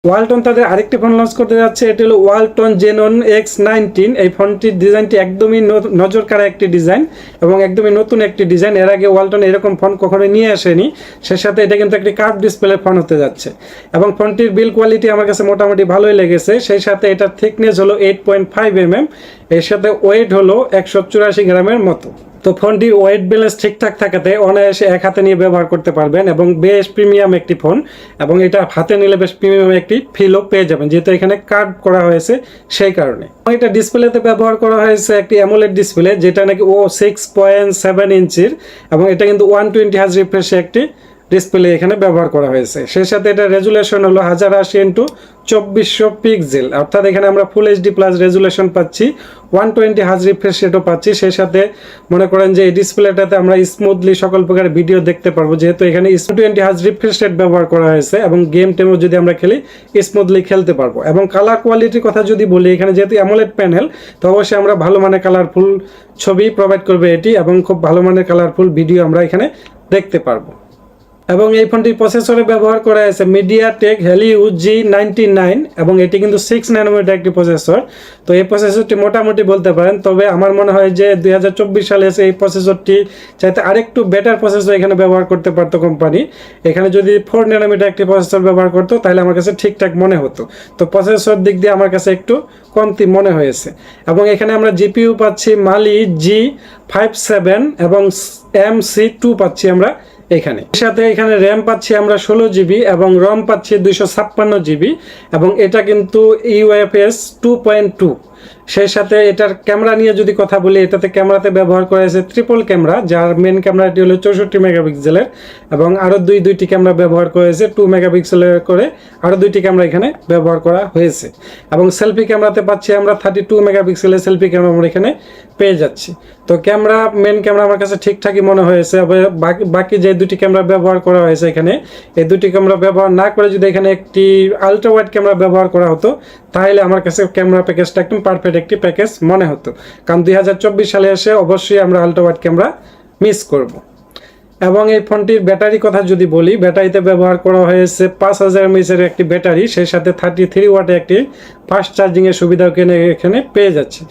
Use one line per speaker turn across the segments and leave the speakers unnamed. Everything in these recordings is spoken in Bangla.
ওয়ালটন তাদের আরেকটি ফোন লঞ্চ করতে যাচ্ছে, এটি হলো ওয়ালটন জেনন X19। এই ফোনটির ডিজাইনটি একদমই নজর কাড়া একটি ডিজাইন এবং একদমই নতুন একটি ডিজাইন। এর আগে ওয়ালটন এরকম ফোন কখনো নিয়ে আসেনি। সে সাথে এটা কিন্তু একটি কার্ভ ডিসপ্লের ফোন হতে যাচ্ছে এবং ফোনটির বিল্ড কোয়ালিটি আমার কাছে মোটামুটি ভালোই লেগেছে। সেই সাথে এটার থিকনেস হলো 8.5 mm, এর সাথে ওয়েট হলো 184 গ্রামের মতো। তো ফোনটির ওয়েট ব্যালেন্স ঠিকঠাক থাকাতে অনায়াসে এক হাতে নিয়ে ব্যবহার করতে পারবেন এবং বেশ প্রিমিয়াম একটি ফোন, এবং এটা হাতে নিলে বেশ প্রিমিয়াম একটি ফিলও পেয়ে যাবেন, যেহেতু এখানে কার্ভ করা হয়েছে সেই কারণে। এটা ডিসপ্লেতে ব্যবহার করা হয়েছে একটি অ্যামোলেড ডিসপ্লে, যেটা নাকি 6.7 ইঞ্চির, এবং এটা কিন্তু 120 হার্জ রিফ্রেশে একটি ডিসপ্লে এখানে ব্যবহার করা হয়েছে। সেই সাথে এটা রেজুলেশন হলো 1080x2400 পিক্সেল, অর্থাৎ এখানে আমরা ফুল এইচডি প্লাস রেজুলেশন পাচ্ছি, 120 হার্জ রিফ্রেশ রেটও পাচ্ছি। সেই সাথে মনে করেন যে এই ডিসপ্লেটাতে আমরা স্মুথলি সকল প্রকার ভিডিও দেখতে পারবো, যেহেতু এখানে 120 হার্জ রিফ্রেশ রেট ব্যবহার করা হয়েছে, এবং গেম টেমও যদি আমরা খেলি স্মুথলি খেলতে পারবো। এবং কালার কোয়ালিটির কথা যদি বলি, এখানে যেহেতু অ্যামোলেড প্যানেল, তো অবশ্যই আমরা ভালো মানের কালারফুল ছবি প্রোভাইড করবে এটি, এবং খুব ভালো মানের কালারফুল ভিডিও আমরা এখানে দেখতে পারবো। এবং এই ফোনটির প্রসেসরে ব্যবহার করা হয়েছে MediaTek Helio G99, এবং এটি কিন্তু 6 ন্যানোমিটার একটি প্রসেসর। তো এই প্রসেসরটি মোটামুটি বলতে পারেন, তবে আমার মনে হয় যে 2024 সালে এসে এই প্রসেসরটি চাইতে আরেকটু বেটার প্রসেসর এখানে ব্যবহার করতে পারতো কোম্পানি। এখানে যদি 4 ন্যানোমিটার একটি প্রসেসর ব্যবহার করতো তাহলে আমার কাছে ঠিকঠাক মনে হতো। তো প্রসেসর দিক দিয়ে আমার কাছে একটু কমতি মনে হয়েছে। এবং এখানে আমরা জিপিইউ পাচ্ছি Mali G57 এবং MC2 পাচ্ছি আমরা এখানে। সাথে এখানে র্যাম পাচ্ছি আমরা 16 GB এবং রম পাচ্ছি 256 GB, এবং এটা কিন্তু UFS 2.2। সেই সাথে এটার ক্যামেরা নিয়ে যদি কথা বলি, এটাতে ক্যামেরাতে ব্যবহার করা হয়েছে ট্রিপল ক্যামেরা, যার মেন ক্যামেরাটি হলো 64 মেগাপিক্সেলের, এবং আরও দুইটি ক্যামেরা ব্যবহার করা হয়েছে 2 মেগাপিক্সেলের করে, আরও দুইটি ক্যামেরা এখানে ব্যবহার করা হয়েছে। এবং সেলফি ক্যামেরাতে পাচ্ছি আমরা 32 মেগাপিক্সেলের সেলফি ক্যামেরা আমরা এখানে পেয়ে যাচ্ছি। তো ক্যামেরা মেন ক্যামেরা আমার কাছে ঠিকঠাকই মনে হয়েছে। বাকি যে দুটি ক্যামেরা ব্যবহার করা হয়েছে এখানে, এই দুটি ক্যামেরা ব্যবহার না করে যদি এখানে একটি আলট্রা ওয়াইড ক্যামেরা ব্যবহার করা হতো, তাহলে আমার কাছে ক্যামেরা প্যাকেজটা একদম পারফেক্ট একটি প্যাকেজ মনে হতো। কারণ 2024 সালে এসে অবশ্যই আমরা আলট্রা ওয়াইড ক্যামেরা মিস করব। এবং এই ফোনটির ব্যাটারি কথা যদি বলি, ব্যাটারিতে ব্যবহার করা হয়েছে 5000 mAh একটি ব্যাটারি, সেই সাথে 33 ওয়াটের একটি ফাস্ট চার্জিংয়ের সুবিধাও এখানে পেয়ে যাচ্ছে।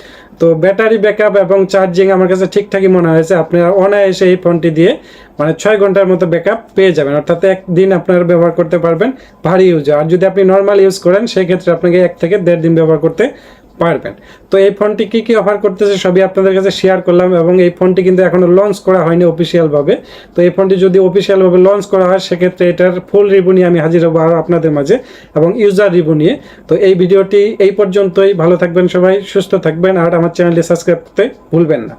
তো ব্যাটারি ব্যাকআপ এবং চার্জিং আমার কাছে ঠিকঠাকই মনে হয়েছে। আপনারা অনায়াসে এই ফোনটি দিয়ে মানে 6 ঘন্টার মতো ব্যাকআপ পেয়ে যাবেন, অর্থাৎ একদিন আপনারা ব্যবহার করতে পারবেন ভারী ইউজে। আর যদি আপনি নর্মাল ইউজ করেন, সেক্ষেত্রে আপনাকে 1 থেকে 1.5 দিন ব্যবহার করতে পারবেন। তো এই ফোনটি কি অফার করতেছে সবই আপনাদের কাছে শেয়ার করলাম, এবং এই ফোনটি কিন্তু এখনো লঞ্চ করা হয়নি অফিসিয়ালভাবে। তো এই ফোনটি যদি অফিসিয়ালভাবে লঞ্চ করা হয়, সেক্ষেত্রে এটার ফুল রিভিউ নিয়ে আমি হাজির হবো আপনাদের মাঝে, এবং ইউজার রিভিউ নিয়ে। তো এই ভিডিওটি এই পর্যন্তই। ভালো থাকবেন সবাই, সুস্থ থাকবেন, আর আমার চ্যানেলটি সাবস্ক্রাইব করতে ভুলবেন না।